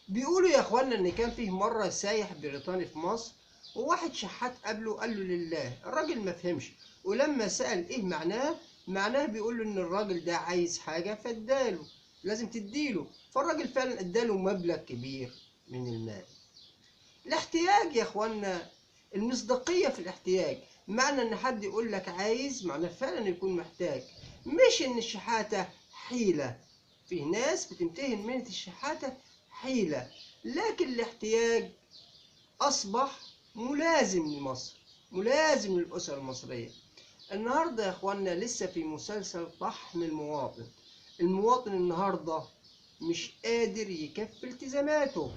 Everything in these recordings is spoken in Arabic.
بيقولوا يا اخوانا ان كان فيه مره سايح بريطاني في مصر، وواحد شحات قابله قال له لله. الراجل ما فهمش، ولما سأل ايه معناه بيقول له ان الراجل ده عايز حاجه فاداله، لازم تديله. فالراجل فعلا اداله مبلغ كبير من المال. الاحتياج يا اخوانا، المصداقيه في الاحتياج، معنى ان حد يقول لك عايز معناه فعلا يكون محتاج، مش ان الشحاته حيله. في ناس بتمتهن مهنه الشحاته حيله، لكن الاحتياج اصبح ملازم لمصر، ملازم للاسر المصريه. النهارده يا اخوانا لسه في مسلسل طحن المواطن. المواطن النهارده مش قادر يكفي التزاماته.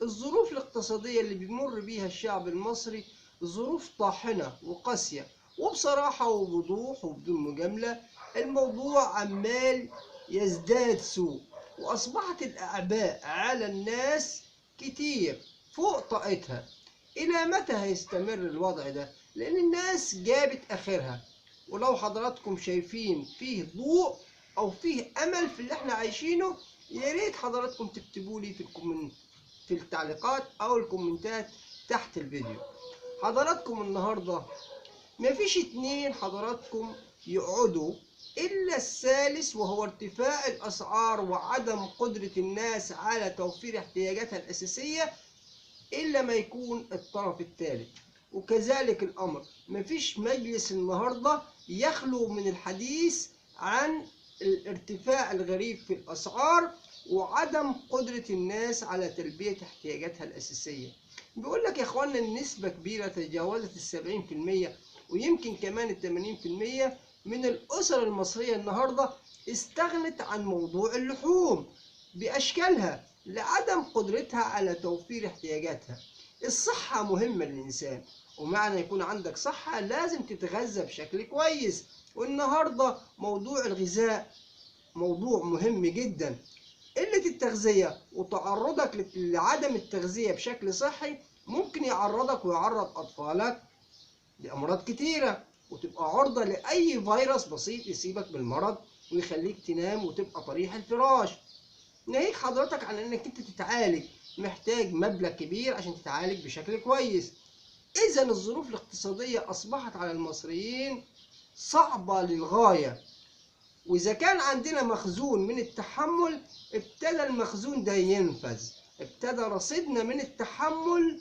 الظروف الاقتصادية اللي بيمر بيها الشعب المصري ظروف طاحنة وقاسية، وبصراحة وبوضوح وبدون مجاملة الموضوع عمال يزداد سوء، وأصبحت الأعباء على الناس كتير فوق طاقتها. إلى متى هيستمر الوضع ده؟ لأن الناس جابت آخرها. ولو حضراتكم شايفين فيه ضوء أو فيه أمل في اللي احنا عايشينه، يا ريت حضراتكم تكتبوا لي في التعليقات أو الكومنتات تحت الفيديو. حضراتكم النهاردة مفيش اتنين حضراتكم يقعدوا إلا الثالث، وهو ارتفاع الأسعار وعدم قدرة الناس على توفير احتياجاتها الأساسية، إلا ما يكون الطرف الثالث. وكذلك الأمر مفيش مجلس النهاردة يخلو من الحديث عن الارتفاع الغريب في الأسعار وعدم قدرة الناس على تلبية احتياجاتها الأساسية. بيقول لك يا إخوانا النسبة كبيرة تجاوزت 70%، ويمكن كمان 80% من الأسر المصرية النهاردة استغنت عن موضوع اللحوم بأشكالها لعدم قدرتها على توفير احتياجاتها. الصحة مهمة للإنسان، ومعنى يكون عندك صحة لازم تتغذى بشكل كويس. والنهاردة موضوع الغذاء موضوع مهم جدا. قلة التغذية وتعرضك لعدم التغذية بشكل صحي ممكن يعرضك ويعرض أطفالك لأمراض كتيرة، وتبقى عرضة لأي فيروس بسيط يصيبك بالمرض ويخليك تنام وتبقى طريح الفراش. ناهيك حضرتك عن انك انت تتعالج، محتاج مبلغ كبير عشان تتعالج بشكل كويس. اذا الظروف الاقتصادية اصبحت على المصريين صعبة للغاية. واذا كان عندنا مخزون من التحمل، ابتدى المخزون ده ينفذ، ابتدى رصيدنا من التحمل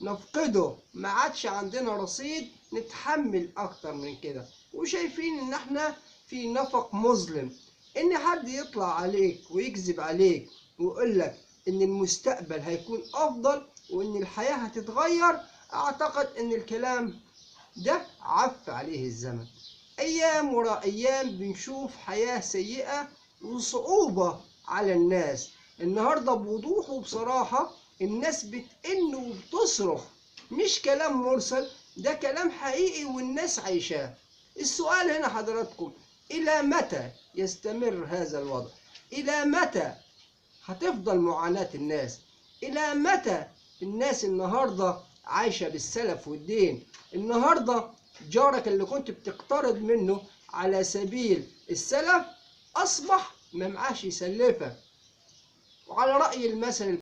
نفقده، ما عادش عندنا رصيد نتحمل اكتر من كده. وشايفين ان احنا في نفق مظلم، ان حد يطلع عليك ويكذب عليك ويقول لك ان المستقبل هيكون افضل وان الحياة هتتغير. اعتقد ان الكلام ده عف عليه الزمن. ايام ورا ايام بنشوف حياة سيئة وصعوبة على الناس. النهاردة بوضوح وبصراحة الناس بتئن وبتصرخ، مش كلام مرسل، ده كلام حقيقي والناس عايشاه. السؤال هنا حضراتكم، إلى متى يستمر هذا الوضع؟ إلى متى هتفضل معاناة الناس؟ إلى متى الناس النهاردة عايشة بالسلف والدين؟ النهاردة جارك اللي كنت بتقترض منه على سبيل السلف أصبح ما معاش يسلفك. وعلى رأي المثل